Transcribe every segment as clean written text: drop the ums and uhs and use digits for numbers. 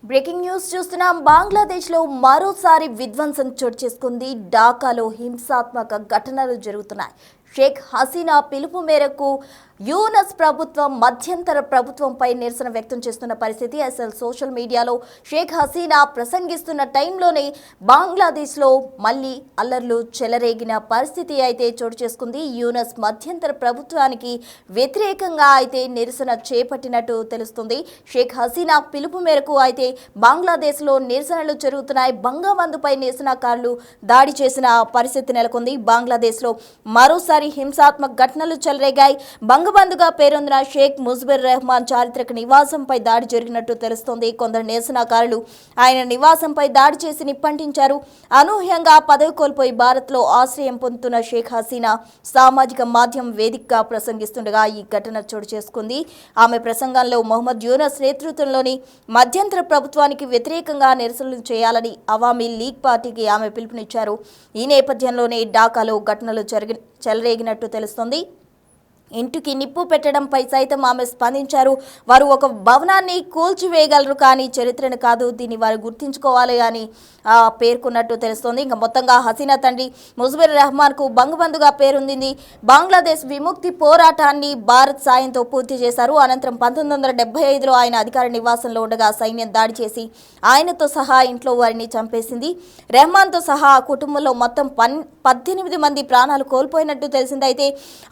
Breaking news చూస్తున్నాం. బంగ్లాదేశ్ లో మరోసారి విధ్వంసం చోటు చేసుకుంది. ఢాకాలో హింసాత్మక ఘటనలు జరుగుతున్నాయి. షేక్ హసీనా పిలుపు మేరకు యూనస్ ప్రభుత్వం మధ్యంతర ప్రభుత్వంపై నిరసన వ్యక్తం చేస్తున్న పరిస్థితి. అసలు సోషల్ మీడియాలో షేక్ హసీనా ప్రసంగిస్తున్న టైంలోనే బంగ్లాదేశ్లో మళ్ళీ అల్లర్లు చెలరేగిన పరిస్థితి అయితే చోటు చేసుకుంది. యూనస్ మధ్యంతర ప్రభుత్వానికి వ్యతిరేకంగా అయితే నిరసన చేపట్టినట్టు తెలుస్తుంది. షేక్ హసీనా పిలుపు మేరకు అయితే బంగ్లాదేశ్లో నిరసనలు జరుగుతున్నాయి. బంగబంధుపై నిరసనకారులు దాడి చేసిన పరిస్థితి నెలకొంది. బంగ్లాదేశ్లో మరోసారి హింసాత్మక ఘటనలు చెలరేగాయి. బంగబంధుగా పేరొందిన షేక్ ముజిబుర్ రెహమాన్ చారిత్రక నివాసంపై దాడి జరిగినట్టు తెలుస్తోంది. కొందరు నిరసనకారులు ఆయన నివాసంపై దాడి చేసి నిప్పంటించారు. అనూహ్యంగా పదవి కోల్పోయి భారత్లో ఆశ్రయం పొందుతున్న షేక్ హసీనా సామాజిక మాధ్యమం వేదికగా ప్రసంగిస్తుండగా ఈ ఘటన చోటు చేసుకుంది. ఆమె ప్రసంగంలో మొహమ్మద్ యూనస్ నేతృత్వంలోని మధ్యంతర ప్రభుత్వానికి వ్యతిరేకంగా నిరసనలు చేయాలని అవామీ లీగ్ పార్టీకి ఆమె పిలుపునిచ్చారు. ఈ నేపథ్యంలోనే ఢాకాలో ఘటనలు చెలరేగినట్టు తెలుస్తోంది. ఇంటికి నిప్పు పెట్టడంపై సైతం ఆమె స్పందించారు. వారు ఒక భవనాన్ని కూల్చివేయగలరు, కానీ చరిత్రను కాదు, దీన్ని వారు గుర్తించుకోవాలి అని పేర్కొన్నట్టు తెలుస్తోంది. ఇంకా మొత్తంగా హసీనా తండ్రి ముజిబుర్ రెహమాన్కు బంగబంధుగా పేరొందింది. బంగ్లాదేశ్ విముక్తి పోరాటాన్ని భారత్ సాయంతో పూర్తి చేశారు. అనంతరం 1975లో ఆయన అధికార నివాసంలో ఉండగా సైన్యం దాడి చేసి ఆయనతో సహా ఇంట్లో వారిని చంపేసింది. రెహమాన్తో సహా ఆ కుటుంబంలో మొత్తం 18 మంది ప్రాణాలు కోల్పోయినట్టు తెలిసింది. అయితే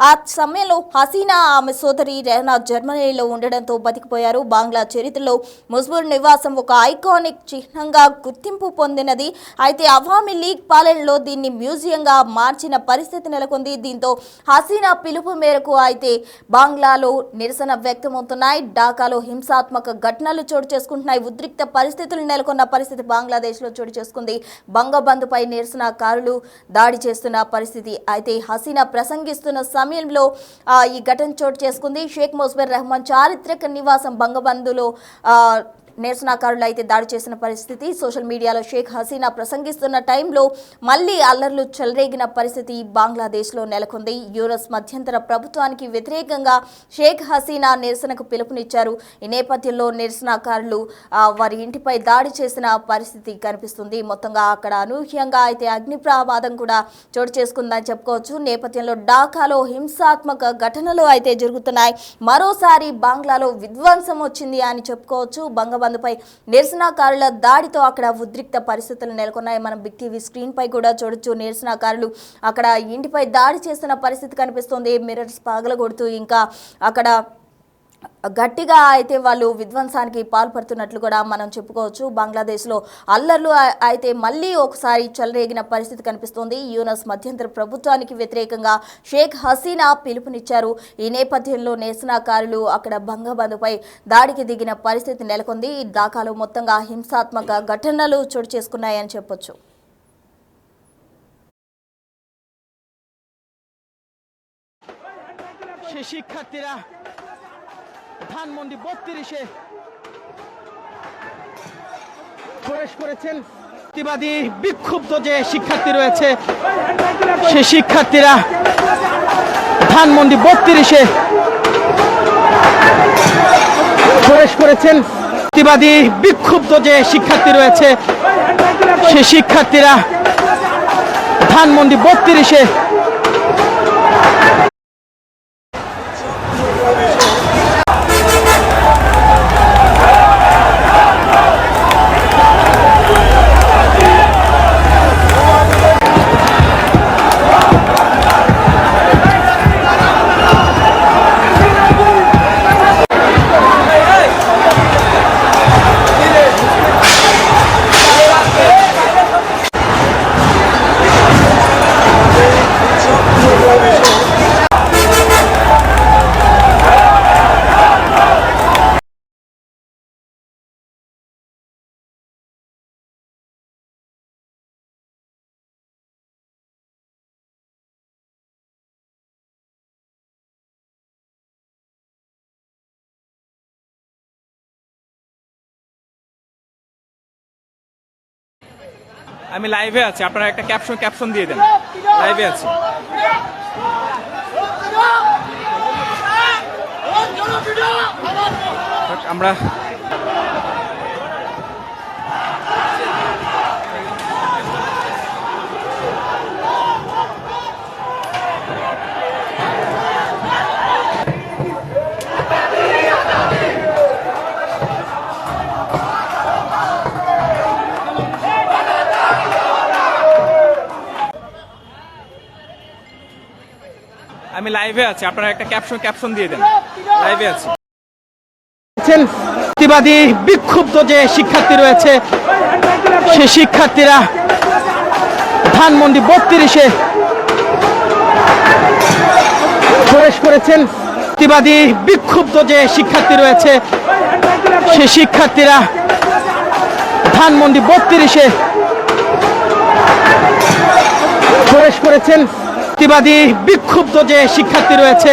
ఆ సమయంలో హసీనా ఆమె సోదరి రెహనా జర్మనీలో ఉండడంతో బతికిపోయారు. బంగ్లా చరిత్రలో ముజిబుర్ నివాసం ఒక ఐకానిక్ చిహ్నంగా గుర్తింపు పొందినది. అయితే అవామీ లీగ్ పాలనలో దీన్ని మ్యూజియంగా మార్చిన పరిస్థితి నెలకొంది. దీంతో హసీనా పిలుపు మేరకు అయితే బంగ్లాలో నిరసన వ్యక్తమవుతున్నాయి. ఢాకాలో హింసాత్మక ఘటనలు చోటు చేసుకుంటున్నాయి. ఉద్రిక్త పరిస్థితులు నెలకొన్న పరిస్థితి బంగ్లాదేశ్లో చోటు చేసుకుంది. బంగబంధుపై నిరసనకారులు దాడి చేస్తున్న పరిస్థితి. అయితే హసీనా ప్రసంగిస్తున్న సమయంలో ఈ ఘటన చోటు చేసుకుంది. షేక్ ముజిబుర్ రెహమాన్ చారిత్రక నివాసం బంగబంధులో నిరసనకారులు అయితే దాడి చేసిన పరిస్థితి. సోషల్ మీడియాలో షేక్ హసీనా ప్రసంగిస్తున్న టైంలో మళ్ళీ అల్లర్లు చెలరేగిన పరిస్థితి బంగ్లాదేశ్లో నెలకొంది. యూనస్ మధ్యంతర ప్రభుత్వానికి వ్యతిరేకంగా షేక్ హసీనా నిరసనకు పిలుపునిచ్చారు. ఈ నేపథ్యంలో నిరసనకారులు వారి ఇంటిపై దాడి చేసిన పరిస్థితి కనిపిస్తుంది. మొత్తంగా అక్కడ అనూహ్యంగా అయితే అగ్ని ప్రమాదం కూడా చోటు చేసుకుందని చెప్పుకోవచ్చు. నేపథ్యంలో ఢాకాలో హింసాత్మక ఘటనలు అయితే జరుగుతున్నాయి. మరోసారి బంగ్లాలో విధ్వంసం వచ్చింది అని చెప్పుకోవచ్చు. బంధుపై నిరసనకారుల దాడితో అక్కడ ఉద్రిక్త పరిస్థితులు నెలకొన్నాయి. మనం బిగ్ టీవీ స్క్రీన్ పై కూడా చూడొచ్చు. నిరసనకారులు అక్కడ ఇంటిపై దాడి చేస్తున్న పరిస్థితి కనిపిస్తుంది. మిర్రర్స్ పగలగొడుతూ ఇంకా అక్కడ గట్టిగా అయితే వాళ్ళు విధ్వంసానికి పాల్పడుతున్నట్లు కూడా మనం చెప్పుకోవచ్చు. బంగ్లాదేశ్లో అల్లర్లు అయితే మళ్ళీ ఒకసారి చెలరేగిన పరిస్థితి కనిపిస్తోంది. యూనస్ మధ్యంతర ప్రభుత్వానికి వ్యతిరేకంగా షేక్ హసీనా పిలుపునిచ్చారు. ఈ నేపథ్యంలో నిరసనకారులు అక్కడ బంగబంధుపై దాడికి దిగిన పరిస్థితి నెలకొంది. ఢాకాలో మొత్తంగా హింసాత్మక ఘటనలు చోటు చేసుకున్నాయని చెప్పొచ్చు. শিক্ষার্থীরা ধানমন্ডি 32-এ প্রবেশ করেছেন। প্রতিবাদী বিক্ষুব্ধ যে শিক্ষার্থী রয়েছে সেই শিক্ষার্থীরা ধানমন্ডি 32-এ প্রবেশ করেছেন। প্রতিবাদী বিক্ষুব্ধ যে শিক্ষার্থী রয়েছে সেই শিক্ষার্থীরা ধানমন্ডি 32-এ আমি লাইভে আছি, আপনারা একটা ক্যাপশন দিয়ে দেন। লাইভে আছি। আমরা লাইভে আছি, আপনারা একটা ক্যাপশন দিয়ে দেন। লাইভে আছি। প্রতিবাদী বিক্ষুব্ধ যে শিক্ষার্থী রয়েছে সে শিক্ষার্থীরা ধানমন্ডি 32-এ প্রবেশ করেছেন। প্রতিবাদী বিক্ষুব্ধ যে শিক্ষার্থী রয়েছে সে শিক্ষার্থীরা ধানমন্ডি 32-এ প্রবেশ করেছেন। প্রতিবাদী বিক্ষুব্ধ যে শিক্ষার্থী রয়েছে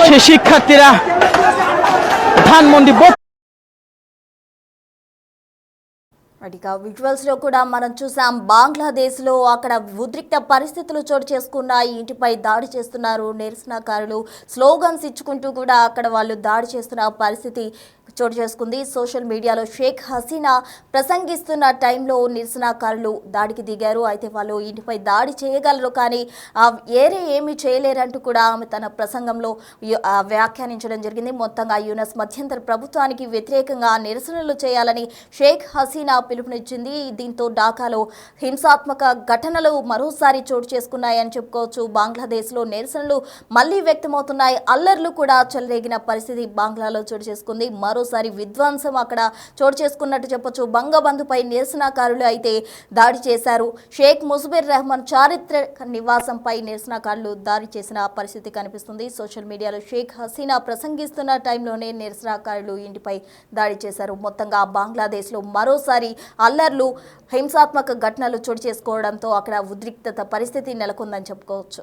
সে শিক্ষার্থীরা ధాన్మండి ఇక విజువల్స్ లో కూడా మనం చూసాం, బంగ్లాదేశ్ లో అక్కడ ఉద్రిక్త పరిస్థితులు చోటు చేసుకున్నాయి. ఇంటిపై దాడి చేస్తున్నారు నిరసనకారులు, స్లోగన్స్ ఇచ్చుకుంటూ కూడా అక్కడ వాళ్ళు దాడి చేస్తున్న పరిస్థితి చోటు చేసుకుంది. సోషల్ మీడియాలో షేక్ హసీనా ప్రసంగిస్తున్న టైంలో నిరసనకారులు దాడికి దిగారు. అయితే వాళ్ళు ఇంటిపై దాడి చేయగలరు కానీ ఏరే ఏమీ చేయలేరంటూ కూడా ఆమె తన ప్రసంగంలో వ్యాఖ్యానించడం జరిగింది. మొత్తంగా యూనస్ మధ్యంతర ప్రభుత్వానికి వ్యతిరేకంగా నిరసనలు చేయాలని షేక్ హసీనా పిలుపునిచ్చింది. దీంతో ఢాకాలో హింసాత్మక ఘటనలు మరోసారి చోటు చేసుకున్నాయని చెప్పుకోవచ్చు. బంగ్లాదేశ్లో నిరసనలు మళ్లీ వ్యక్తమవుతున్నాయి. అల్లర్లు కూడా చెలరేగిన పరిస్థితి బంగ్లాలో చోటు చేసుకుంది. మరోసారి విధ్వంసం అక్కడ చోటు చేసుకున్నట్టు చెప్పొచ్చు. బంగబంధుపై నిరసనకారులు అయితే దాడి చేశారు. షేక్ ముజబిర్ రెహమాన్ చారిత్రక నివాసంపై నిరసనకారులు దాడి చేసిన పరిస్థితి కనిపిస్తుంది. సోషల్ మీడియాలో షేక్ హసీనా ప్రసంగిస్తున్న టైంలోనే నిరసనకారులు ఇంటిపై దాడి చేశారు. మొత్తంగా బంగ్లాదేశ్లో మరోసారి అల్లర్లు, హింసాత్మక ఘటనలు చోటు చేసుకోవడంతో అక్కడ ఉద్రిక్తత పరిస్థితి నెలకొందని చెప్పుకోవచ్చు.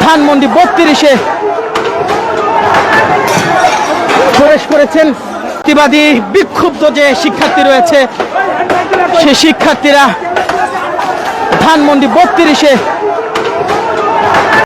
ধানমন্ডি 32-এ প্রবেশ করেছেন। প্রতিবাদী বিক্ষুব্ধ যে শিক্ষার্থী রয়েছে সে শিক্ষার্থীরা ধানমন্ডি 32-এ